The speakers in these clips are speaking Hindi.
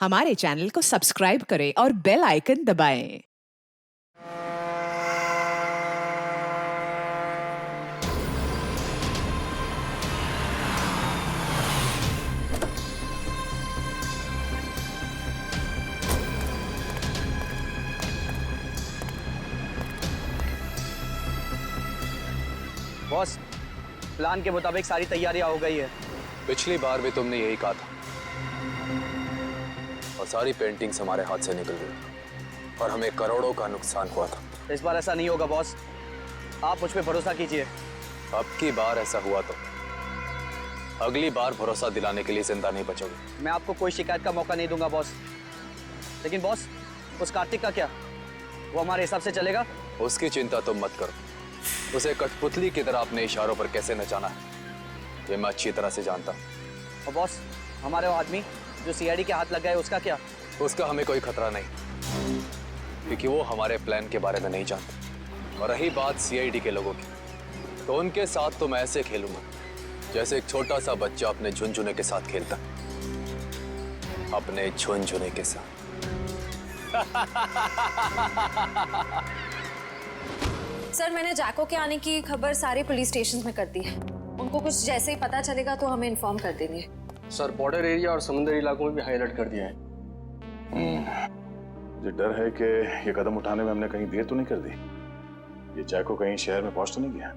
हमारे चैनल को सब्सक्राइब करें और बेल आइकन दबाएं। बॉस, प्लान के मुताबिक सारी तैयारियां हो गई है। पिछली बार भी तुमने यही कहा था और सारी पेंटिंग्स हमारे हाथ से निकल गई और हमें करोड़ों का नुकसान हुआ था। इस बार ऐसा नहीं होगा बॉस, आप मुझ पे भरोसा कीजिए। अब की बार ऐसा हुआ तो अगली बार भरोसा दिलाने के लिए जिंदा नहीं बचोगे। मैं आपको कोई शिकायत का मौका नहीं दूंगा बॉस। लेकिन बॉस, उस कार्तिक का क्या? वो हमारे हिसाब से चलेगा? उसकी चिंता तुम मत करो। उसे कठपुतली की तरह अपने इशारों पर कैसे नचाना है ये मैं अच्छी तरह से जानता हूँ। और बॉस, हमारे वो आदमी जो सीआईडी के हाथ लग गए, उसका क्या? उसका हमें कोई खतरा नहीं, क्योंकि वो हमारे प्लान के बारे में नहीं जानते। और रही बात सीआईडी के लोगों की, तो उनके साथ तो मैं ऐसे खेलूंगा जैसे एक छोटा सा बच्चा अपने झुनझुने के साथ खेलता, अपने झुनझुने के साथ। सर, मैंने जैको के आने की खबर सारे पुलिस स्टेशन में कर दी है। उनको कुछ जैसे ही पता चलेगा तो हमें इन्फॉर्म कर देंगे। सर, बॉर्डर एरिया और समुद्री इलाकों में भी हाई अलर्ट कर दिया है। मुझे डर है कि ये कदम उठाने में हमने कहीं देर तो नहीं कर दी। ये जैको कहीं शहर में पहुंच तो नहीं गया?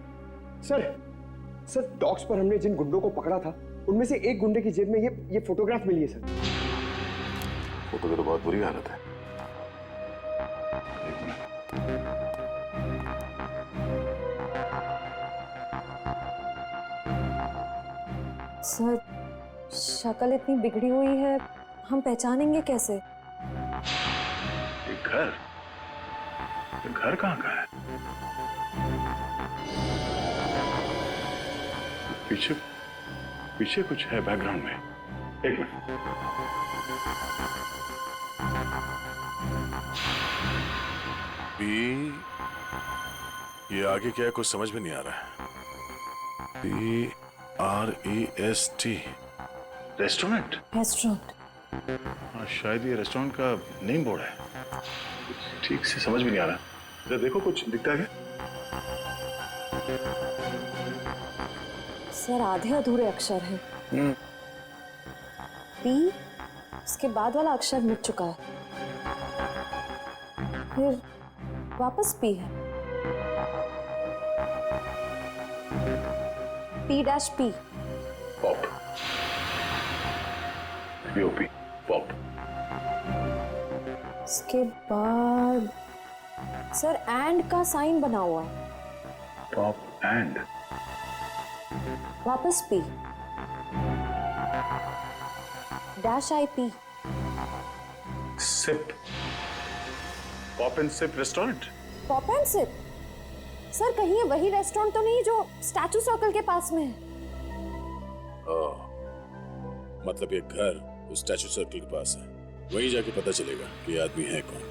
सर डॉक्स पर हमने जिन गुंडों को पकड़ा था, उनमें से एक गुंडे की जेब में ये फोटोग्राफ मिली है सर। फोटो की तो बहुत बुरी हालत है। एक मिनट। सर, शक्ल इतनी बिगड़ी हुई है, हम पहचानेंगे कैसे? एक घर? ये घर कहाँ का है? पीछे पीछे कुछ है बैकग्राउंड में। एक मिनट। बी, ये आगे क्या है कुछ समझ में नहीं आ रहा है। PREST restaurant. हाँ, शायद ये रेस्टोरेंट का नेम बोर्ड है। ठीक से समझ भी नहीं आ रहा। जरा देखो कुछ दिखता है क्या? सर, आधे अधूरे अक्षर हैं। पी, उसके बाद वाला अक्षर मिट चुका है, फिर वापस पी है। P-P। पॉप। POP। पॉप। उसके बाद सर एंड का साइन बना हुआ है। Pop and. वापस P. -IP। Sip. Pop and sip restaurant. Pop and sip. Sir, कहीं ये वही रेस्टोरेंट तो नहीं जो स्टैचू सर्कल के पास में है? मतलब ये घर उस स्टैचू सर्कल के पास है। वहीं जाके पता चलेगा कि ये आदमी है कौन।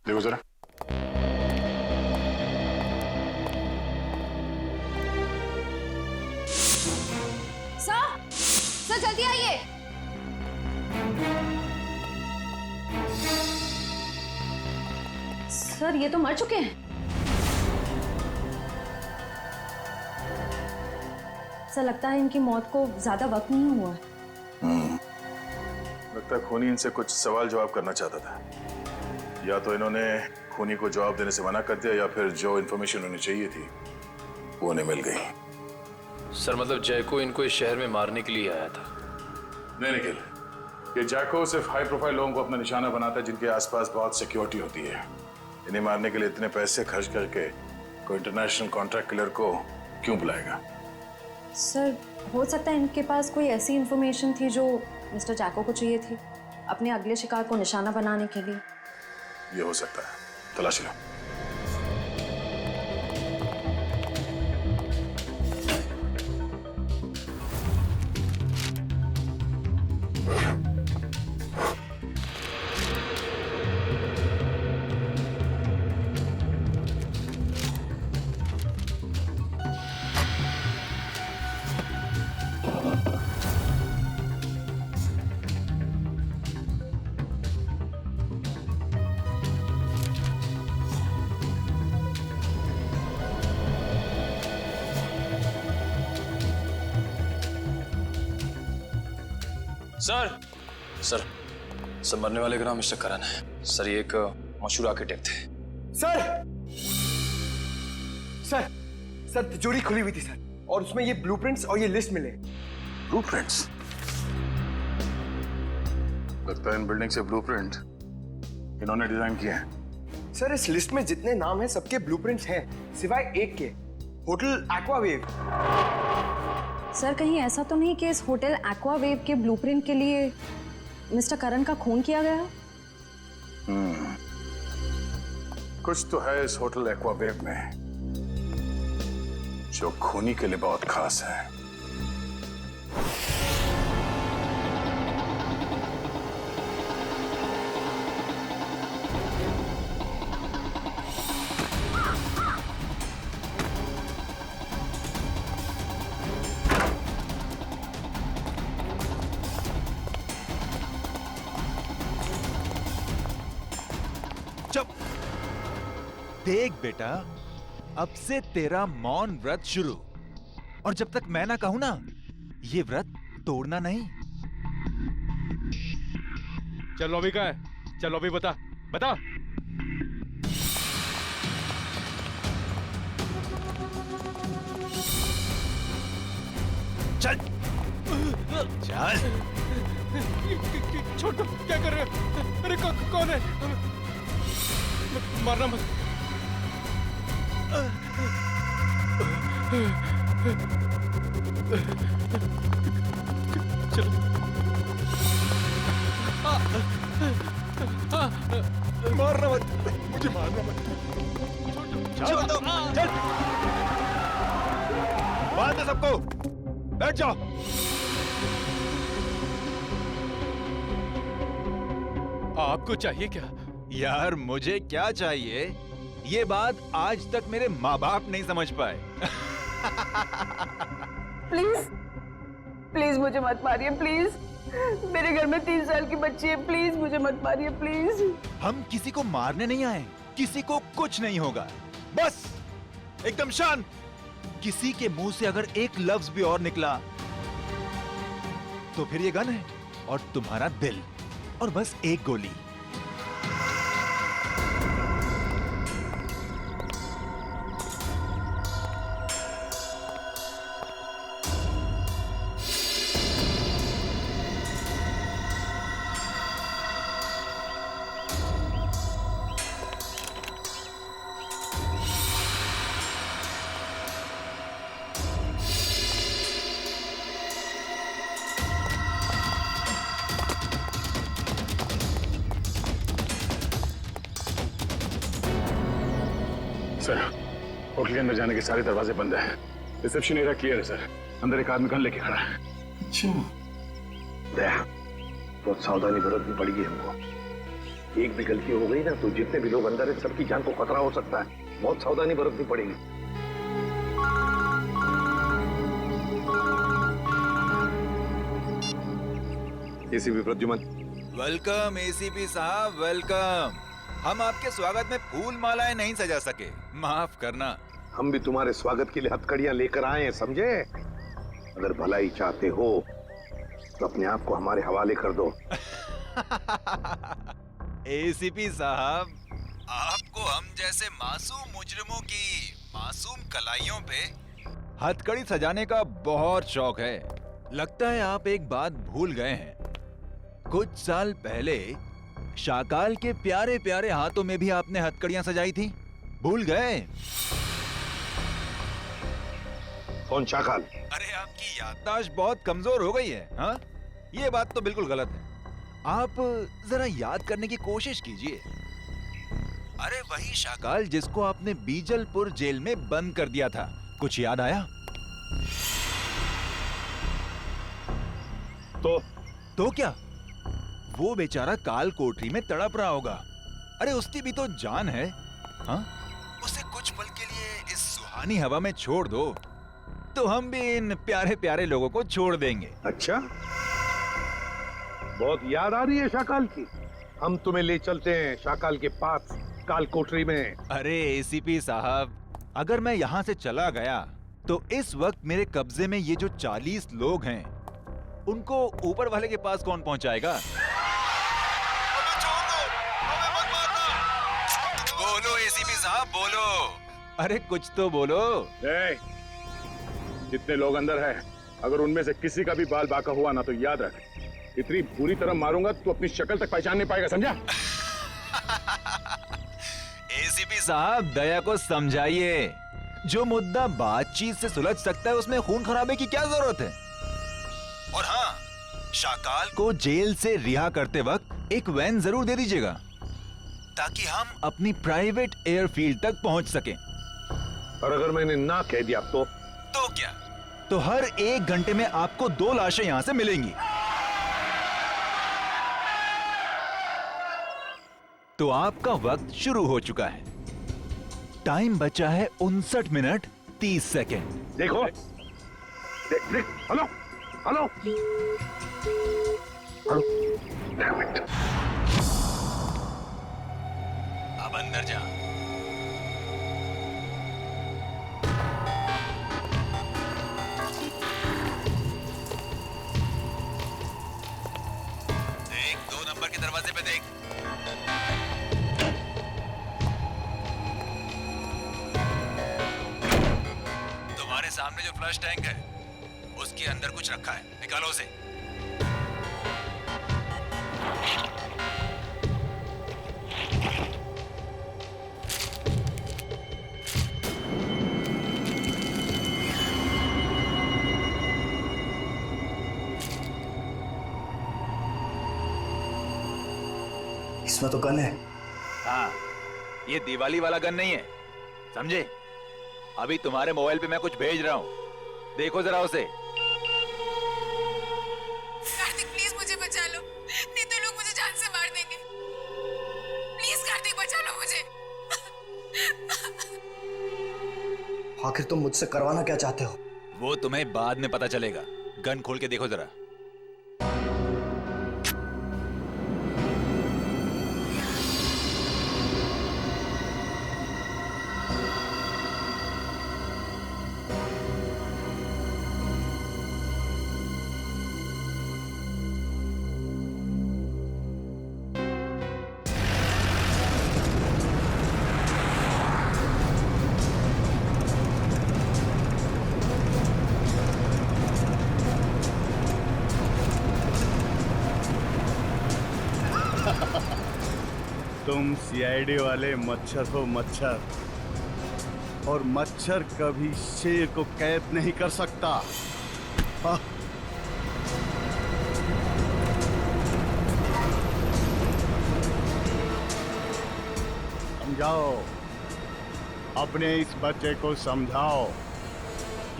देखो जरा। सर जल्दी आइए। सर, ये तो मर चुके हैं। सर, लगता है इनकी मौत को ज्यादा वक्त नहीं हुआ है। लगता है खूनी इनसे कुछ सवाल जवाब करना चाहता था। या तो इन्होंने खूनी को जवाब देने से मना कर दिया या फिर जो इन्फॉर्मेशन उन्हें चाहिए थी वो उन्हें मिल गई। सर, मतलब जैको इनको इस शहर में मारने के लिए आया था? नहीं निखिल, ये जैको सिर्फ हाई प्रोफाइल लोगों को अपना निशाना बनाता है जिनके आसपास बहुत सिक्योरिटी होती है। इन्हें मारने के लिए इतने पैसे खर्च करके कोई इंटरनेशनल कॉन्ट्रैक्ट किलर को क्यों बुलाएगा? सर, हो सकता है इनके पास कोई ऐसी इंफॉर्मेशन थी जो मिस्टर जैको को चाहिए थी अपने अगले शिकार को निशाना बनाने के लिए। ये हो सकता है, तलाश लो। सर सर सर मरने वाले का नाम मिस्टर करण है सर। ये एक मशहूर आर्किटेक्ट थे। सर सर सर तिजोरी खुली हुई थी सर, और उसमें ये ब्लूप्रिंट्स और ये लिस्ट मिले। ब्लूप्रिंट्स? लगता है इन बिल्डिंग से ब्लूप्रिंट इन्होंने डिजाइन किए हैं। सर इस लिस्ट में जितने नाम हैं सबके ब्लूप्रिंट्स हैं सिवाय एक के, होटल एक्वावेव। सर कहीं ऐसा तो नहीं कि इस होटल एक्वावेव के ब्लूप्रिंट के लिए मिस्टर करण का खून किया गया? कुछ तो है इस होटल एक्वावेव में जो खूनी के लिए बहुत खास है। चुप। देख बेटा, अब से तेरा मौन व्रत शुरू, और जब तक मैं ना कहूं ना, ये व्रत तोड़ना नहीं। चलो अभी का है, चलो अभी बता बता। चल चल। छोड़ दो, क्या कर रहे हो? अरे कौन है? मारना मत। चलो। मारना मत, मुझे मारना मत। छोड़ दो, चल। मार दो सबको, बैठ जाओ। आपको चाहिए क्या? यार मुझे क्या चाहिए, ये बात आज तक मेरे माँ बाप नहीं समझ पाए। प्लीज प्लीज मुझे मत मारिए, प्लीज। मेरे घर में 3 साल की बच्ची है, प्लीज मुझे मत मारिए, प्लीज। हम किसी को मारने नहीं आए, किसी को कुछ नहीं होगा, बस एकदम शांत। किसी के मुंह से अगर एक लफ्ज भी और निकला तो फिर ये गन है और तुम्हारा दिल, और बस एक गोली। सर होटल के अंदर जाने के सारे दरवाजे बंद हैं। रिसेप्शन एरिया क्लियर है सर। अंदर एक आदमी गन लेके खड़ा है। अच्छा, बहुत सावधानी बरतनी पड़ेगी हमको। एक भी गलती हो गई ना तो जितने भी लोग अंदर है सबकी जान को खतरा हो सकता है। बहुत सावधानी बरतनी पड़ेगी। एसीपी प्रद्युमन। वेलकम एसीपी साहब, वेलकम। हम आपके स्वागत में फूल मालाएं नहीं सजा सके, माफ करना। हम भी तुम्हारे स्वागत के लिए हथकड़ियां लेकर आए हैं, समझे? अगर भलाई चाहते हो तो अपने आप को हमारे हवाले कर दो। एसीपी साहब, आपको हम जैसे मासूम मुजरिमों की मासूम कलाइयों पे हथकड़ी सजाने का बहुत शौक है। लगता है आप एक बात भूल गए हैं। कुछ साल पहले शाकाल के प्यारे प्यारे हाथों में भी आपने हथकड़ियां सजाई थी, भूल गए? कौन शाकाल? अरे आपकी याददाश्त बहुत कमजोर हो गई है। हाँ, ये बात तो बिल्कुल गलत है। आप जरा याद करने की कोशिश कीजिए। अरे वही शाकाल जिसको आपने बीजलपुर जेल में बंद कर दिया था, कुछ याद आया? तो क्या? वो बेचारा काल कोठरी में तड़प रहा होगा। अरे उसकी भी तो जान है। हाँ, उसे कुछ पल के लिए इस सुहानी हवा में छोड़ दो तो हम भी इन प्यारे प्यारे लोगों को छोड़ देंगे। अच्छा, बहुत याद आ रही है शाकाल की। हम तुम्हें ले चलते हैं शाकाल के पास काल कोठरी में। अरे एसीपी साहब, अगर मैं यहाँ से चला गया तो इस वक्त मेरे कब्जे में ये जो 40 लोग हैं उनको ऊपर वाले के पास कौन पहुंचाएगा? बोलो एसीपी साहब, बोलो। अरे कुछ तो बोलो। जितने लोग अंदर हैं, अगर उनमें से किसी का भी बाल बांका हुआ ना, तो याद रख, इतनी बुरी तरह मारूंगा तो अपनी शक्ल तक पहचान नहीं पाएगा, समझा? एसीपी साहब, दया को समझाइए। जो मुद्दा बातचीत से सुलझ सकता है उसमें खून खराबे की क्या जरूरत है? और हाँ, शाकाल को जेल से रिहा करते वक्त एक वैन जरूर दे दीजिएगा, ताकि हम अपनी प्राइवेट एयरफील्ड तक पहुंच सकें। और अगर मैंने ना कह दिया तो क्या? तो हर 1 घंटे में आपको 2 लाशें यहां से मिलेंगी। तो आपका वक्त शुरू हो चुका है। टाइम बचा है 59 मिनट 30 सेकेंड। देखो, देख, hello hello hello, Damn it. अब अंदर जा। देख, 2 नंबर के दरवाजे पे देख। तुम्हारे सामने जो फ्लश टैंक है, उसके अंदर कुछ रखा है, निकालो उसे। इसमें तो गन है। हाँ, ये दिवाली वाला गन नहीं है, समझे? अभी तुम्हारे मोबाइल पे मैं कुछ भेज रहा हूँ, देखो जरा उसे। कार्तिक, प्लीज मुझे बचा लो, नहीं तो लोग मुझे जान से मार देंगे। प्लीज कार्तिक, बचा लो मुझे। आखिर तुम मुझसे करवाना क्या चाहते हो? वो तुम्हें बाद में पता चलेगा। गन खोल के देखो जरा। तुम सीआईडी वाले मच्छर हो, मच्छर। और मच्छर कभी शेर को कैद नहीं कर सकता। समझाओ, अपने इस बच्चे को समझाओ।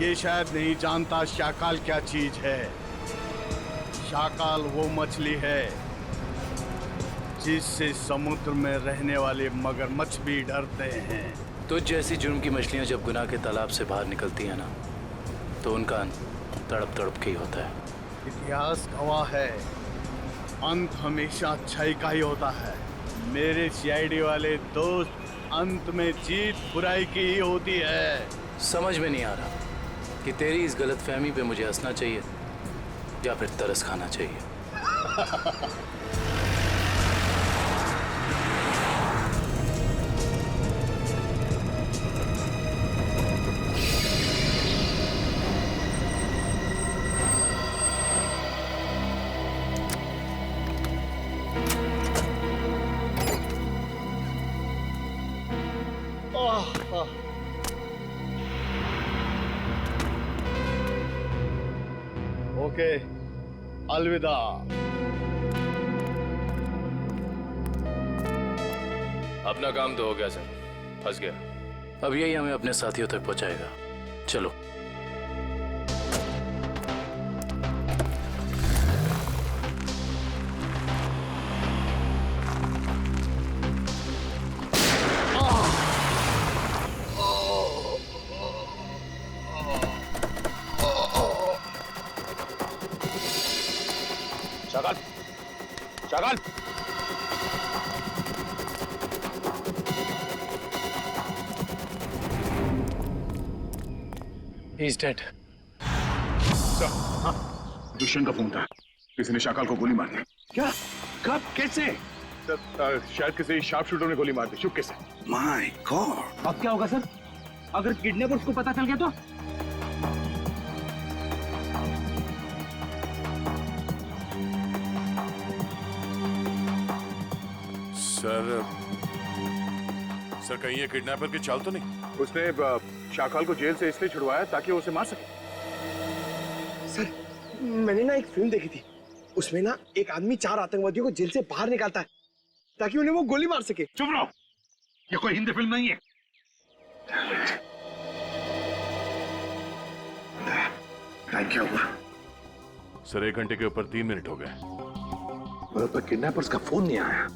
ये शायद नहीं जानता शाकाल क्या चीज है। शाकाल वो मछली है जिससे समुद्र में रहने वाले मगरमच्छ भी डरते हैं। तो जैसी जुर्म की मछलियां जब गुनाह के तालाब से बाहर निकलती हैं ना, तो उनका अंत तड़प तड़प के ही होता है। इतिहास गवाह है, अंत हमेशा अच्छाई का ही होता है। मेरे सीआईडी वाले दोस्त, अंत में जीत बुराई की ही होती है। समझ में नहीं आ रहा कि तेरी इस गलतफहमी पे मुझे हंसना चाहिए या फिर तरस खाना चाहिए। ओके, अलविदा। अपना काम तो हो गया सर, फंस गया। अब यही हमें अपने साथियों तक पहुंचाएगा। चलो। Shakaal, Shakaal, He's dead. दुष्यंत का फोन था। किसी ने शाकाल को गोली मार दी। क्या? कब? कैसे? शायद किसी शार्प शूटर ने गोली मार दी, चुपके से। My God! अब क्या होगा सर? अगर किडनैपर्स को पता चल गया तो? सर कहीं ये किडनैपर की चाल तो नहीं? उसने शाकाल को जेल से इसलिए छुड़वाया ताकि वो उसे मार सके। सर मैंने ना एक फिल्म देखी थी, उसमें ना एक आदमी 4 आतंकवादियों को जेल से बाहर निकालता है ताकि उन्हें वो गोली मार सके। चुप रहो, ये कोई हिंदी फिल्म नहीं है। टाइम क्या हुआ? सर 1 घंटे के ऊपर 3 मिनट हो गए। पर तो किडनैपर्स का फोन नहीं आया।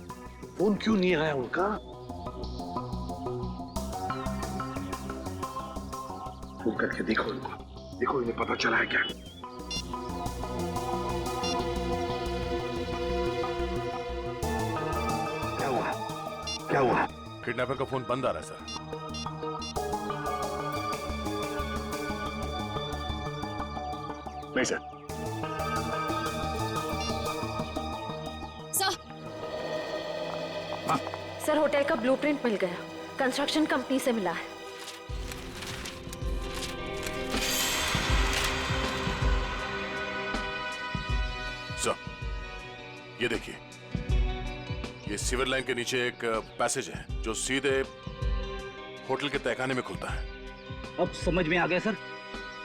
फोन क्यों नहीं आया उनका? फोन करके देखो इनको, देखो इन्हें पता चला है क्या? क्या हुआ? क्या हुआ? किडनैपर का फोन बंद आ रहा है सर। नहीं सर। सर होटल का ब्लूप्रिंट मिल गया, कंस्ट्रक्शन कंपनी से मिला है। सर ये देखिए, ये सीवर लाइन के नीचे एक पैसेज है जो सीधे होटल के तहखाने में खुलता है। अब समझ में आ गया सर,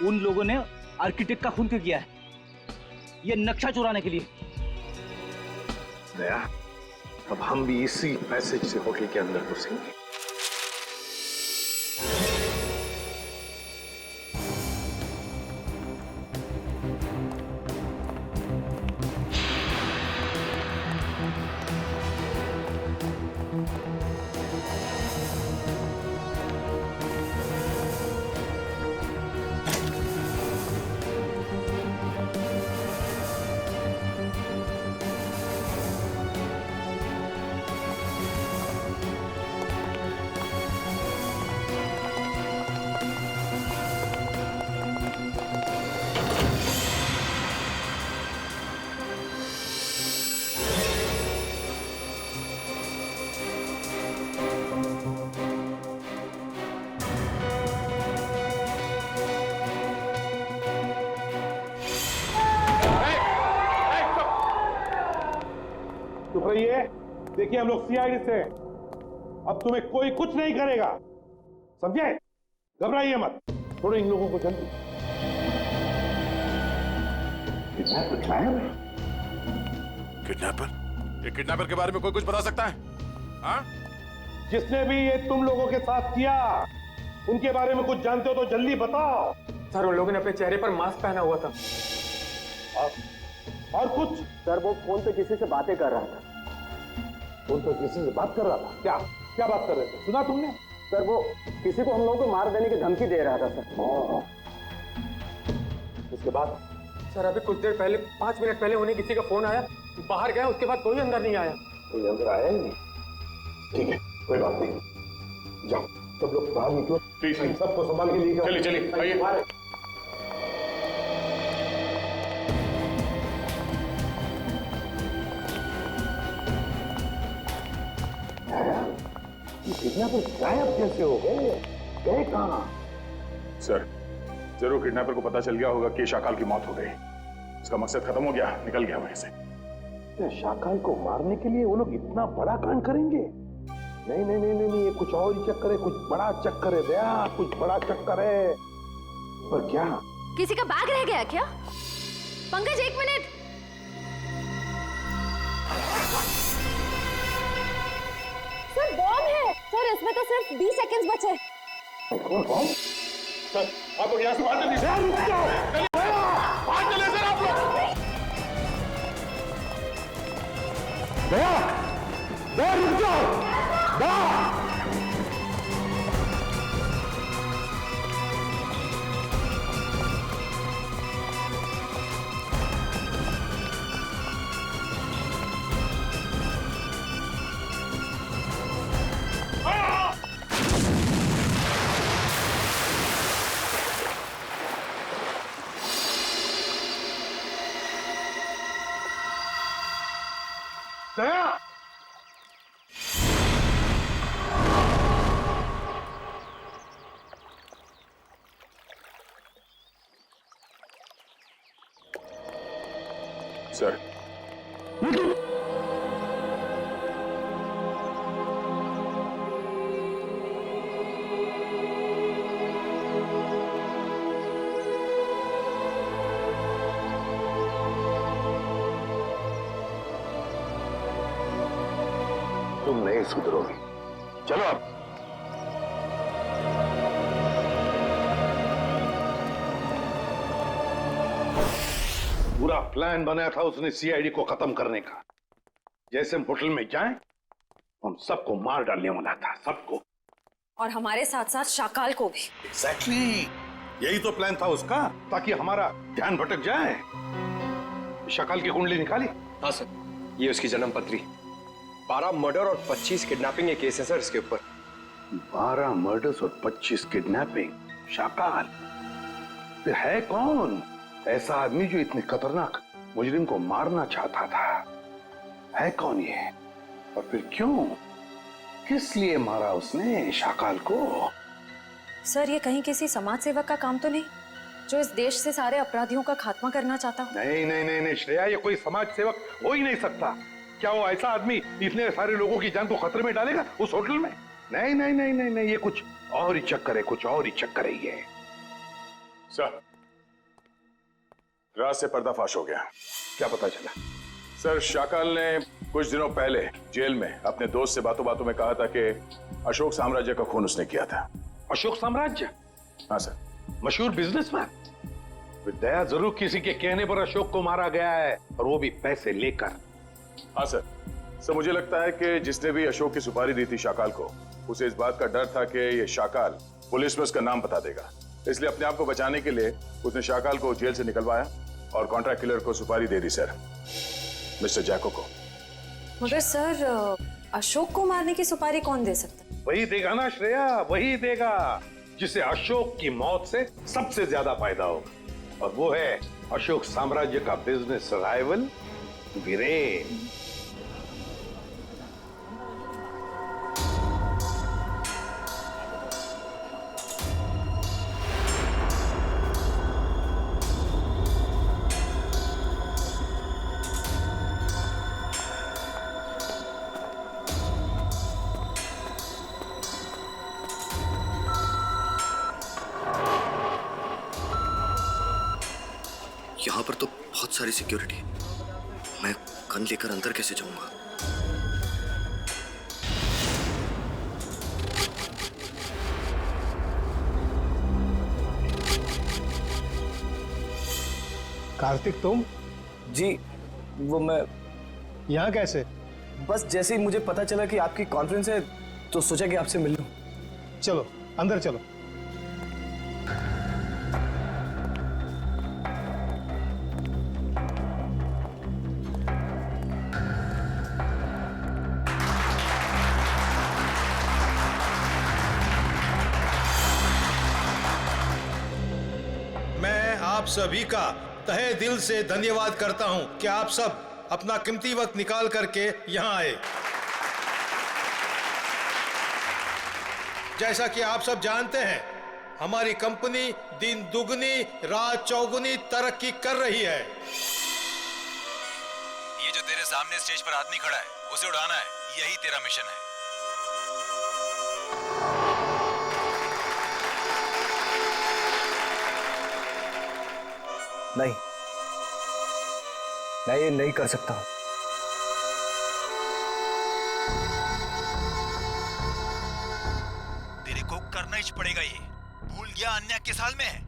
उन लोगों ने आर्किटेक्ट का खून क्यों किया है? ये नक्शा चुराने के लिए। दया, अब हम भी इसी पैसेज से होटल के अंदर घुसेंगे। चुप रहिए। देखिए हम लोग सीआईडी से, अब तुम्हें कोई कुछ नहीं करेगा, समझे? घबराइए मत। थोड़े इन लोगों को जल्दी। किडनैपर? ये किडनैपर के बारे में कोई कुछ बता सकता है? हाँ? जिसने भी ये तुम लोगों के साथ किया, उनके बारे में कुछ जानते हो तो जल्दी बताओ। सर उन लोगों ने अपने चेहरे पर मास्क पहना हुआ था। और कुछ? सर वो फोन पे किसी से बातें कर रहा था। फोन पे किसी से बात कर रहा था? क्या क्या बात कर रहे थे? सुना तुमने? सर वो किसी को हम लोगों को मार देने की धमकी दे रहा था सर। उसके बाद? सर अभी कुछ देर पहले, 5 मिनट पहले उन्हें किसी का फोन आया, बाहर गया, उसके बाद कोई अंदर नहीं आया। कोई अंदर आया ही नहीं? ठीक है, कोई बात नहीं। जाओ सब लोग बाहर निकलो। प्लीज सबको संभाल के लिए। चलिए चलिए आइए। किडनैपर गायब कैसे हो गए? गए कहाँ? सर जरूर किडनैपर को पता चल गया होगा कि शाकाल की मौत हो गई। उसका मकसद खत्म हो गया, निकल गया वहीं से। शाकाल को मारने के लिए वो लोग इतना बड़ा कांड करेंगे? नहीं नहीं नहीं नहीं, ये कुछ और ही चक्कर है, कुछ बड़ा चक्कर है दया, कुछ बड़ा चक्कर है। पर क्या? किसी का बैग रह गया क्या? पंकज 1 मिनट। सर बॉम्ब है। सर इसमें तो सिर्फ 20 सेकंड्स बचे। कौन? सर आप लोग यहाँ से बाहर जल्दी से। रुक जाओ, बाहर चले सर आप लोग। दया, दया रुक जाओ। दया दया! सर, तुम नहीं सुधरोगे। चलो अब। पूरा प्लान बनाया था उसने सीआईडी को खत्म करने का। जैसे हम होटल में जाएं, हम सबको मार डालने वाला था, सबको। और हमारे साथ साथ शाकाल को भी। एग्जैक्टली, यही तो प्लान था उसका, ताकि हमारा ध्यान भटक जाए। शाकाल की कुंडली निकाली? हाँ सर, ये उसकी जन्म पत्री। 12 मर्डर और 25 किडनैपिंग के केस है सर इसके ऊपर। 12 मर्डर्स और 25 किडनैपिंग। शाकाल फिर है कौन ऐसा आदमी जो इतने खतरनाक मुजरिम को मारना चाहता था? है कौन ये, और फिर क्यों, किस लिए मारा उसने शाकाल को? सर, ये कहीं किसी समाज सेवक का काम तो नहीं, जो इस देश से सारे अपराधियों का खात्मा करना चाहता हो? नहीं नहीं नहीं नहीं श्रेया, ये कोई समाज सेवक हो ही नहीं सकता। क्या वो ऐसा आदमी इतने सारे लोगों की जान को खतरे में डालेगा उस होटल में? नहीं नहीं नहीं नहीं नहीं, ये कुछ और ही चक्कर है, कुछ और ही चक्कर है ये। सर, रात से पर्दाफाश हो गया। क्या पता चला? सर, शाकाल ने कुछ दिनों पहले जेल में अपने दोस्त से बातों बातों में कहा था कि अशोक साम्राज्य का खून उसने किया था। अशोक साम्राज्य? हाँ सर। मशहूर बिजनेसमैन। दया जरूर किसी के कहने पर अशोक को मारा गया है, और वो भी पैसे लेकर। हाँ सर। सर, मुझे लगता है कि जिसने भी अशोक की सुपारी दी थी शाकाल को, उसे इस बात का डर था कि ये शाकाल पुलिस में उसका नाम बता देगा, इसलिए अपने आप को बचाने के लिए उसने शाकाल को जेल से निकलवाया और कॉन्ट्रैक्ट किलर को सुपारी दे दी सर, मिस्टर जैको को। मगर सर, अशोक को मारने की सुपारी कौन दे सकता? वही देगा ना श्रेया, वही देगा जिसे अशोक की मौत से सबसे ज्यादा फायदा होगा, और वो है अशोक साम्राज्य का बिजनेस राइवल वीरेन। यहाँ पर तो बहुत सारी सिक्योरिटी है, मैं गन लेकर अंदर कैसे जाऊंगा? कार्तिक, तुम? जी, वो मैं यहाँ कैसे? बस जैसे ही मुझे पता चला कि आपकी कॉन्फ्रेंस है तो सोचा कि आपसे मिल लूं। चलो अंदर चलो। आप सभी का तहे दिल से धन्यवाद करता हूं कि आप सब अपना कीमती वक्त निकाल करके यहां आए। जैसा कि आप सब जानते हैं, हमारी कंपनी दिन दुगनी रात चौगुनी तरक्की कर रही है। ये जो तेरे सामने स्टेज पर आदमी खड़ा है, उसे उड़ाना है, यही तेरा मिशन है। नहीं, मैं ये नहीं कर सकता। तेरे को करना ही पड़ेगा, ये भूल गया अन्य के साल में है।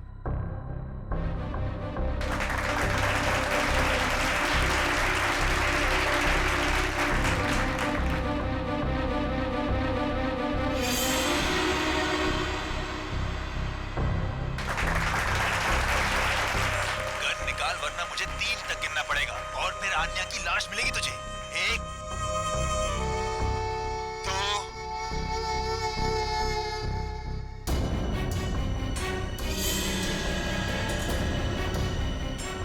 वरना मुझे 3 तक गिनना पड़ेगा और फिर आन्या की लाश मिलेगी तुझे। 1 2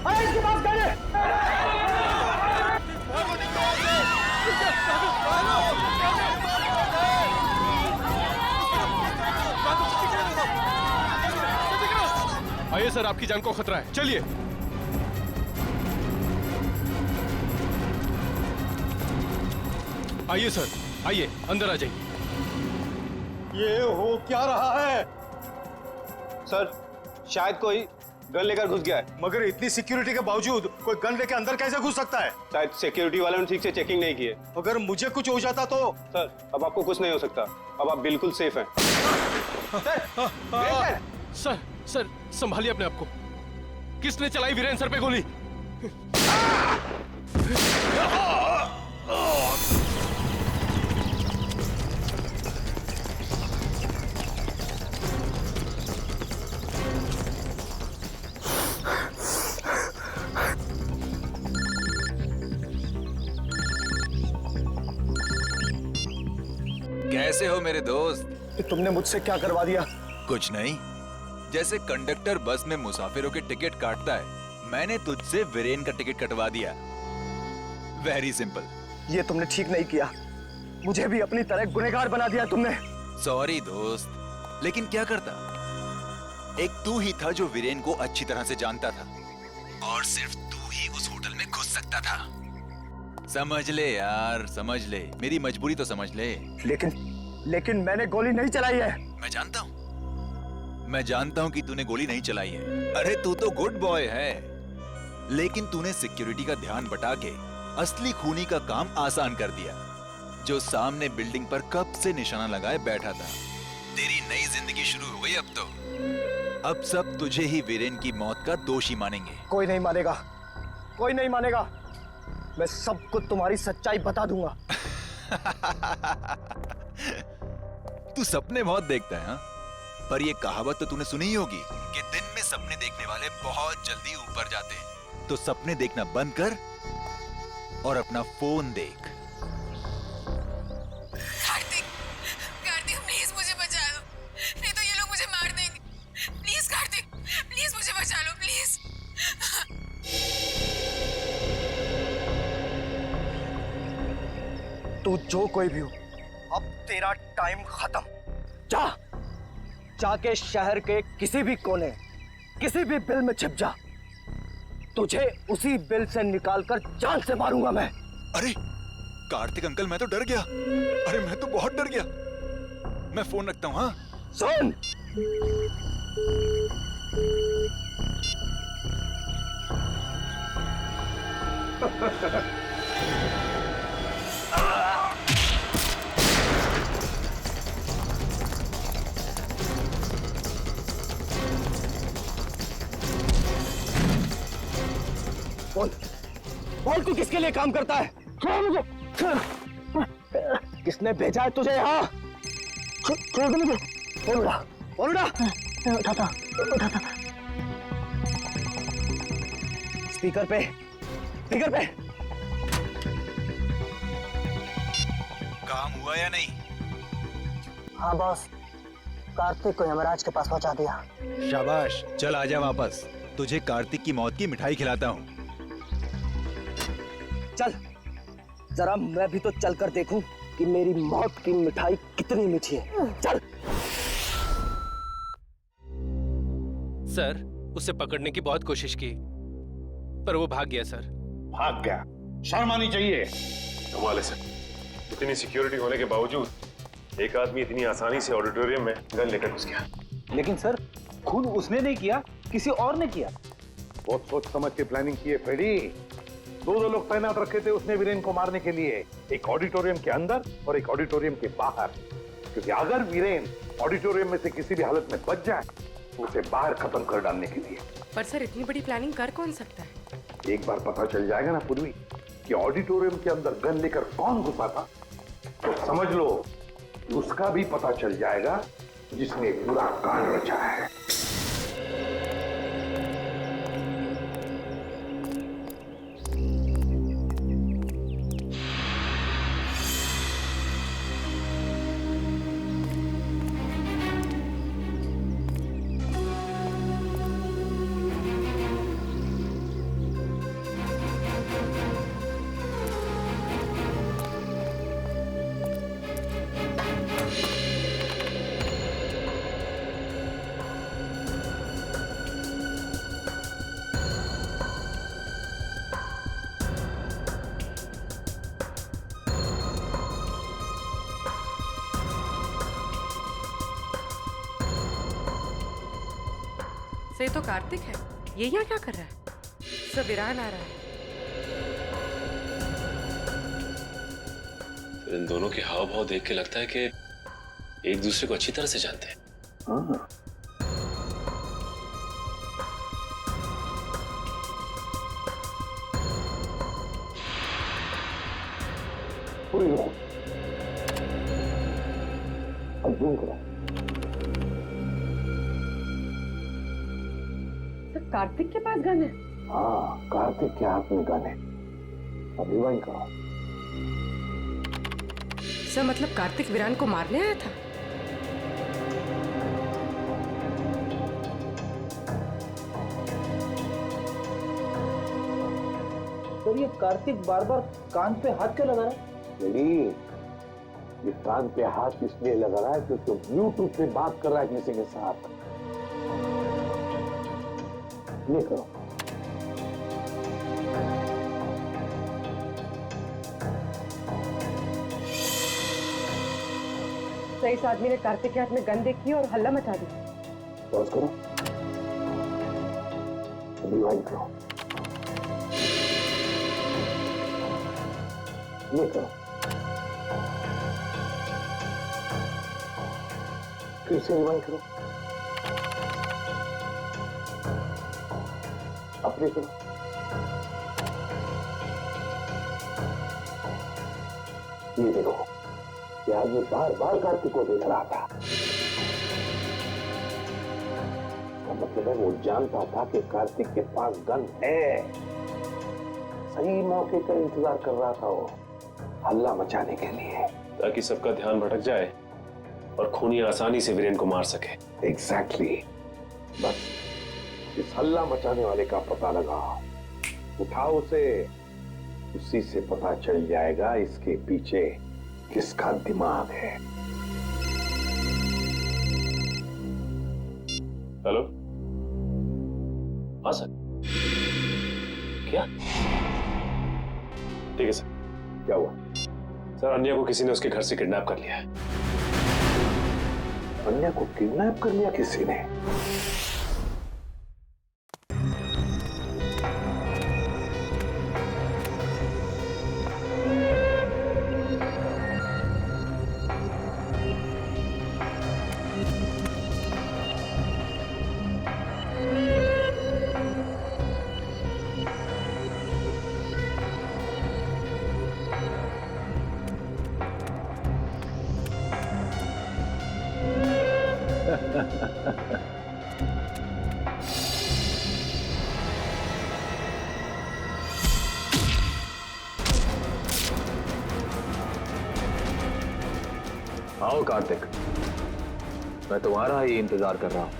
अरे इसके पास गन है। सर, आपकी जान को खतरा है, चलिए। आइए सर, आइए अंदर आ जाइए। ये हो क्या रहा है? सर, शायद कोई गन लेकर घुस गया है। मगर इतनी सिक्योरिटी के बावजूद कोई गन लेकर अंदर कैसे घुस सकता है? शायद सिक्योरिटी वालों ने ठीक से चेकिंग नहीं की है। अगर मुझे कुछ हो जाता तो? सर, अब आपको कुछ नहीं हो सकता, अब आप बिल्कुल सेफ हैं। सर, सर संभालिए अपने आप को। किसने चलाई वीरेन सर पे गोली? कैसे हो मेरे दोस्त? तुमने मुझसे क्या करवा दिया? कुछ नहीं, जैसे कंडक्टर बस में मुसाफिरों के टिकट काटता है, मैंने तुझसे वीरेन का टिकट कटवा दिया। Very simple. ये तुमने ठीक नहीं किया, मुझे भी अपनी तरह गुनहगार बना दिया तुमने। सॉरी दोस्त, लेकिन क्या करता, एक तू ही था जो वीरेन को अच्छी तरह से जानता था, और सिर्फ तू ही उस होटल में घुस सकता था। समझ ले यार, समझ ले, मेरी मजबूरी तो समझ ले। लेकिन मैंने गोली नहीं चलाई है। मैं जानता हूं कि तूने गोली नहीं चलाई है। अरे तू तो गुड बॉय है, लेकिन तूने सिक्योरिटी का ध्यान बटा के असली खूनी का काम आसान कर दिया, जो सामने बिल्डिंग पर कब से निशाना लगाए बैठा था। तेरी नई जिंदगी शुरू हो गई अब तो। अब सब तुझे ही वीरेन की मौत का दोषी मानेंगे। कोई नहीं मानेगा, कोई नहीं मानेगा। मैं सबको तुम्हारी सच्चाई बता दूंगा। तू सपने बहुत देखता है, हाँ? पर ये कहावत तो तूने सुनी ही होगी कि दिन में सपने देखने वाले बहुत जल्दी ऊपर जाते हैं। तो सपने देखना बंद कर और अपना फोन देख। कार्तिक, कार्तिक प्लीज मुझे बचा लो, नहीं तो ये लोग मुझे मार देंगे। प्लीज कार्तिक, प्लीज मुझे बचा लो, प्लीज। तू जो कोई भी हो, अब तेरा टाइम खत्म। जा, जाके शहर के किसी भी कोने, किसी भी बिल में छिप जा। तुझे उसी बिल से निकालकर जान से मारूंगा मैं। अरे कार्तिक अंकल, मैं तो डर गया। अरे मैं तो बहुत डर गया। मैं फोन रखता हूँ। हाँ सुन, बोल, बोल तू किसके लिए काम करता है? मुझे किसने भेजा है तुझे यहाँ? छोड़ दे मुझे। बोल उड़ा, बोल उड़ा। उठाता, उठाता। स्पीकर पे, स्पीकर पे। काम हुआ या नहीं? हाँ बॉस, कार्तिक को यमराज के पास पहुंचा दिया। शाबाश, चल आजा वापस, तुझे कार्तिक की मौत की मिठाई खिलाता हूँ। चल, जरा मैं भी तो चलकर देखूं कि मेरी मौत की मिठाई कितनी मीठी है। चल। सर, उसे पकड़ने की बहुत कोशिश की, पर वो भाग गया सर। भाग गया? शर्म आनी चाहिए। कमाल है सर, इतनी सिक्योरिटी होने के बावजूद एक आदमी इतनी आसानी से ऑडिटोरियम में गन लेकर घुस गया। लेकिन सर, खुद उसने नहीं किया, किसी और ने किया। बहुत सोच समझ के प्लानिंग की है फ्रेडी। दो लोग तैनात रखे थे उसने वीरेन को मारने के लिए, एक ऑडिटोरियम के अंदर और एक ऑडिटोरियम के बाहर। क्योंकि अगर वीरेन ऑडिटोरियम में से किसी भी हालत में बच जाए तो उसे बाहर खत्म कर डालने के लिए। पर सर, इतनी बड़ी प्लानिंग कर कौन सकता है? एक बार पता चल जाएगा ना पूर्वी कि ऑडिटोरियम के अंदर गन लेकर कौन घुसा था, तो समझ लो उसका भी पता चल जाएगा जिसने पूरा कांड रचा है। तो कार्तिक है, ये यहाँ क्या कर रहा है? सब वीरान आ रहा है। इन दोनों के हाव भाव देख के लगता है कि एक दूसरे को अच्छी तरह से जानते हैं। हाँ। कार्तिक के पास गन है? हाँ, कार्तिक के हाथ में गन है। अभी वही करो। सर मतलब कार्तिक वीरान को मारने आया था? सर ये कार्तिक बार बार कान पे हाथ क्यों लगा रहा है? ये कान पे हाथ इसलिए लगा रहा है क्योंकि ब्लूटूथ पे बात कर रहा है किसी के साथ। ये करो। सर इस आदमी ने कार्तिक के हाथ में गन देखी और हल्ला मचा दी। पॉज करो। रिवाइंड करो। ये करो। फिर से रिवाइंड करो। अपने करो। ये देखो, ये आदमी बार बार कार्तिक को देख रहा था। इसका मतलब है वो जानता था कि कार्तिक के पास गन है। सही मौके का इंतजार कर रहा था वो, हल्ला मचाने के लिए, ताकि सबका ध्यान भटक जाए और खूनी आसानी से वीरेन को मार सके। एग्जैक्टली। बस इस हल्ला मचाने वाले का पता लगाओ, उठाओ उसे, उसी से पता चल जाएगा इसके पीछे किसका दिमाग है। हेलो, हाँ सर। क्या? ठीक है सर। क्या हुआ? सर अन्या को किसी ने उसके घर से किडनैप कर लिया है। अन्या को किडनैप कर लिया किसी ने? आओ कार्तिक, मैं तुम्हारा ही इंतजार कर रहा हूं।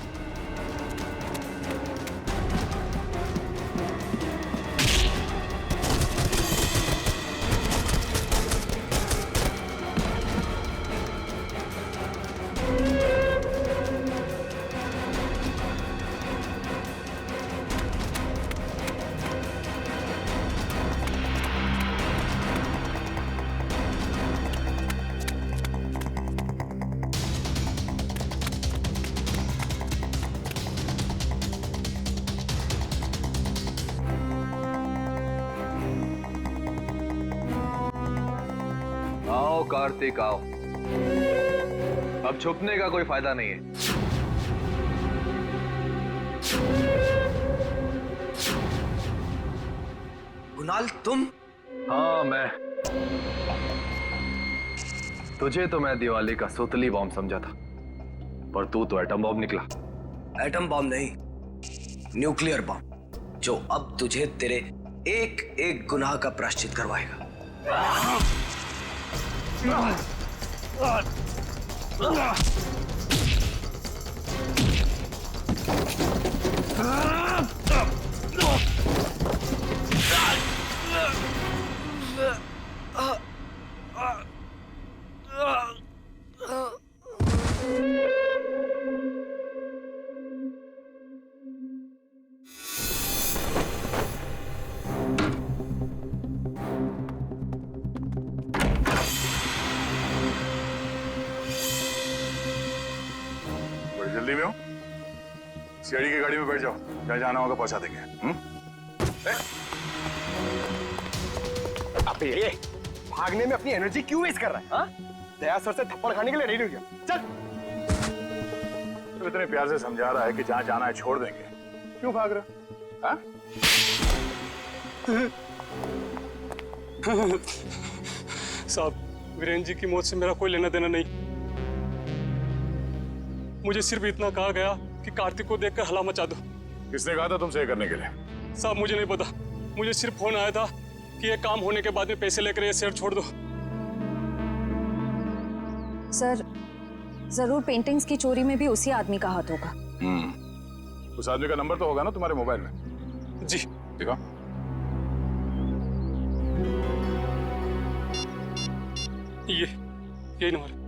आओ कार्तिक आओ, अब छुपने का कोई फायदा नहीं है। कुणाल तुम? हाँ मैं। तुझे तो मैं दिवाली का सुतली बॉम्ब समझा था, पर तू तो एटम बॉम्ब निकला। एटम बॉम्ब नहीं, न्यूक्लियर बॉम्ब, जो अब तुझे तेरे एक एक गुनाह का प्रायश्चित करवाएगा। जल्दी में हो? सीआईडी की गाड़ी में बैठ जाओ, जहाँ जाना होगा पहुंचा देंगे। अबे ये भागने में अपनी एनर्जी क्यों वेस्ट कर रहा है? हाँ? दया सर से थप्पड़ खाने के लिए रेडी हो गया। चल। तो इतने प्यार से समझा रहा है कि जहाँ जाना है छोड़ देंगे, क्यों भाग रहा? हाँ? साहब, वीरेंद्र जी की मौत से मेरा कोई लेना देना नहीं। मुझे सिर्फ इतना कहा गया कि कार्तिक को देखकर हला मचा दो। किसने कहा था तुमसे ये करने के लिए? साहब मुझे नहीं पता, मुझे सिर्फ फोन आया था कि ये काम होने के बाद में पैसे लेकर ये शहर छोड़ दो। सर, जरूर पेंटिंग्स की चोरी में भी उसी आदमी का हाथ होगा। उस आदमी का नंबर तो होगा ना तुम्हारे मोबाइल में? जी। देखो। यही नंबर।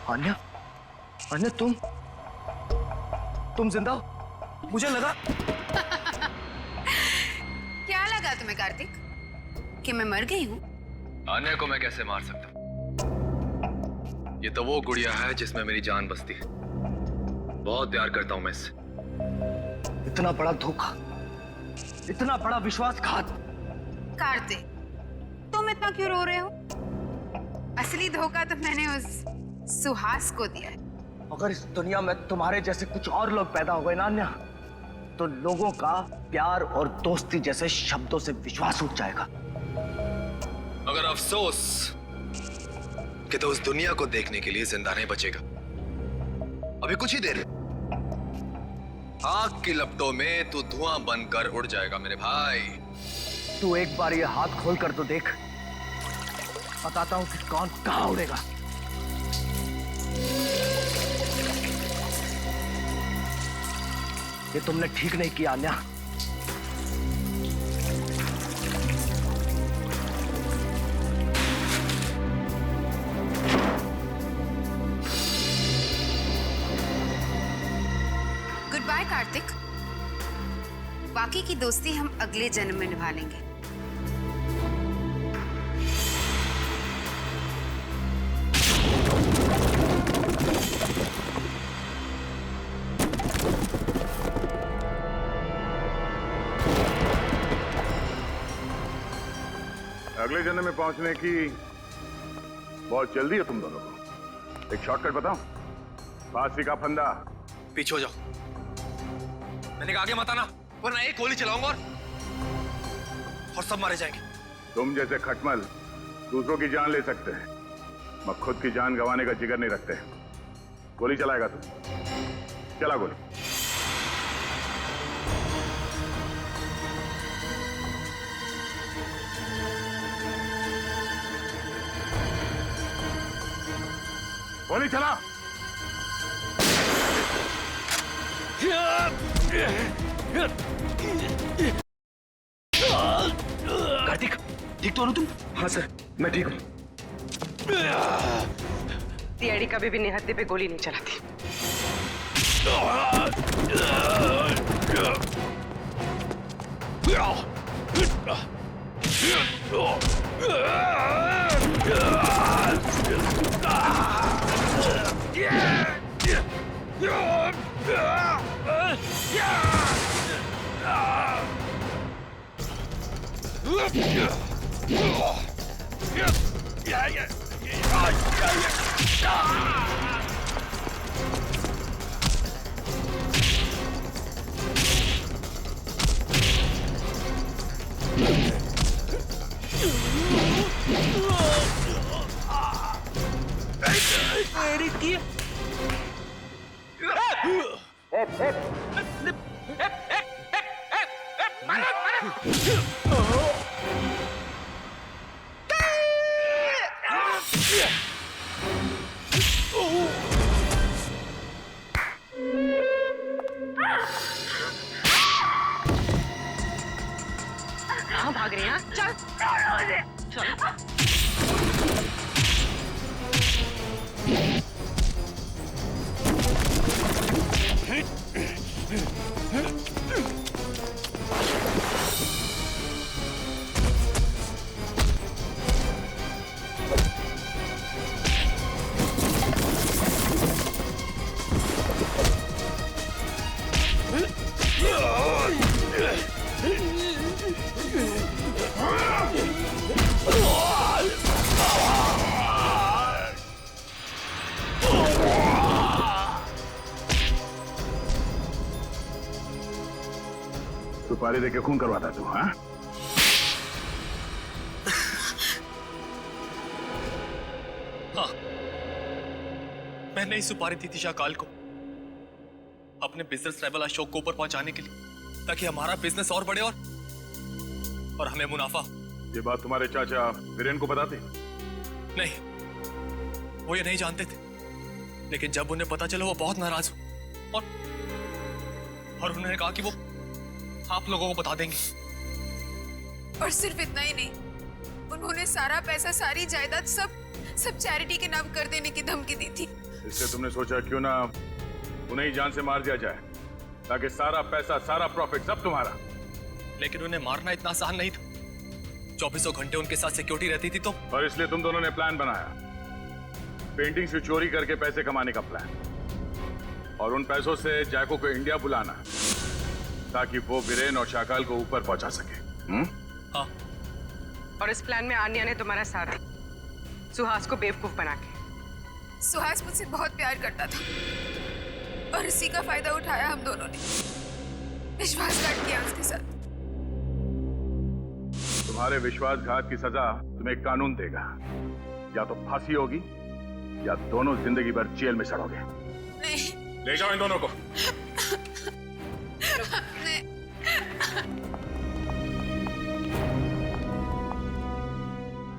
अन्या, अन्या तुम जिंदा हो? मुझे लगा। क्या लगा तुम्हें कार्तिक कि मैं मर गई हूँ? आन्या को मैं कैसे मार सकता हूँ? ये तो वो गुड़िया है जिसमें मेरी जान बसती है। बहुत प्यार करता हूँ मैं इससे। इतना बड़ा धोखा, इतना बड़ा विश्वासघात। कार्तिक, तुम इतना क्यों रो रहे हो? असली धोखा तो मैंने उस सुहास को दिया है। अगर इस दुनिया में तुम्हारे जैसे कुछ और लोग पैदा हो गए ना अन्या, तो लोगों का प्यार और दोस्ती जैसे शब्दों से विश्वास उठ जाएगा। मगर अफसोस कि तो उस दुनिया को देखने के लिए जिंदा नहीं बचेगा। अभी कुछ ही देर, आग की लपटों में तू धुआं बनकर उड़ जाएगा मेरे भाई। तू एक बार ये हाथ खोल कर तो देख, बताता हूं कि कौन कहां उड़ेगा। ये तुमने ठीक नहीं किया अन्या। गुड बाय कार्तिक, बाकी की दोस्ती हम अगले जन्म में निभा लेंगे। अगले जन्म में पहुंचने की बहुत जल्दी है तुम दोनों को। एक शॉर्टकट बताऊं? फांसी का फंदा। पीछे हो जाओ। मैंने कहा आगे मत आना, वरना एक गोली चलाऊंगा और सब मारे जाएंगे। तुम जैसे खटमल दूसरों की जान ले सकते हैं, मगर खुद की जान गंवाने का जिगर नहीं रखते। गोली चलाएगा तू? चला गोली। गोली चला। कार्तिक, ठीक तो हो ना तुम? हाँ सर, मैं ठीक हूँ। सीआईडी कभी भी निहत्थे पे गोली नहीं चलाती। कहाँ भाग रही हैं? चल चल। सुपारी देके खून करवाता तू? हाँ, हाँ, मैंने ही सुपारी दी थी शाकाल को अपने बिजनेस ट्रैवल अशोक को ऊपर पहुंचाने के लिए, ताकि हमारा बिजनेस और बढ़े और हमें मुनाफा। ये बात तुम्हारे चाचा वीरेन को बताते? नहीं, वो ये नहीं जानते थे, लेकिन जब उन्हें पता चला वो बहुत नाराज हुए और उन्होंने कहा कि वो आप लोगों को बता देंगे। और सिर्फ इतना ही नहीं, उन्होंने सारा पैसा, सारी जायदाद सब चैरिटी के नाम कर देने की धमकी दी थी। इसलिए तुमने सोचा क्यों ना उन्हें ही जान से मार दिया जाए, ताकि सारा पैसा, सारा प्रॉफिट सब तुम्हारा। लेकिन उन्हें मारना इतना आसान नहीं था। 2400 घंटे उनके साथ सिक्योरिटी रहती थी तो। और इसलिए तुम दोनों ने प्लान बनाया, पेंटिंग से चोरी करके पैसे कमाने का प्लान, और उन पैसों से जैको को इंडिया बुलाना ताकि वो वीरेन और शाकाल को ऊपर पहुंचा सके। हाँ। और इस प्लान में आन्या ने तुम्हारा साथ दिया, सुहास को बेवकूफ बना के। सुहास मुझसे बहुत प्यार करता था और इसी का फायदा उठाया हम दोनों ने, विश्वासघात किया उसके साथ। तुम्हारे विश्वासघात की सजा तुम्हें कानून देगा, या तो फांसी होगी या दोनों जिंदगी भर जेल में सड़ोगे। नहीं। ले जाओ इन दोनों को।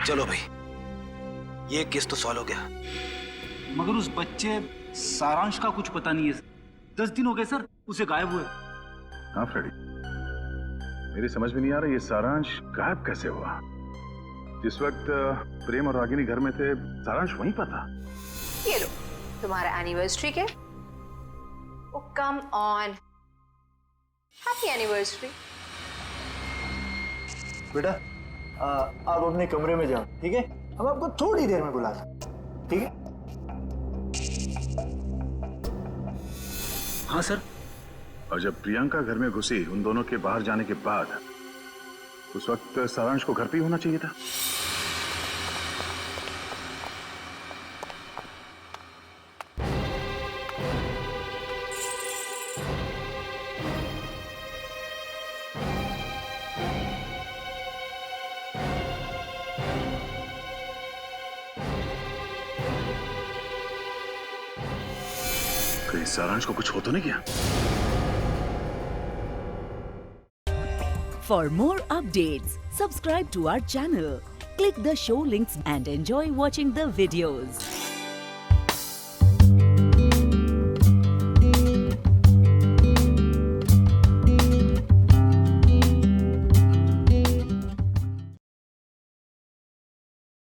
चलो भाई, ये केस तो सॉल्व हो गया। मगर उस बच्चे सारांश का कुछ पता नहीं है। 10 दिन हो गए सर उसे गायब हुए। हाँ फ्रेडी, मेरी समझ में नहीं आ रहा ये सारांश गायब कैसे हुआ। जिस वक्त प्रेम और रागिनी घर में थे, सारांश वहीं पर था। ये लो तुम्हारा एनिवर्सरी के। ओ कम ऑन, हैप्पी एनिवर्सरी। बेटा आप अपने कमरे में जाओ, ठीक है? हम आपको थोड़ी देर में बुलाते, ठीक है? हाँ सर। और जब प्रियंका घर में घुसी उन दोनों के बाहर जाने के बाद, उस वक्त सारांश को घर पे ही होना चाहिए था। कहीं सारांश को कुछ हो तो नहीं गया? For more updates, subscribe to our channel, click the show links and enjoy watching the videos.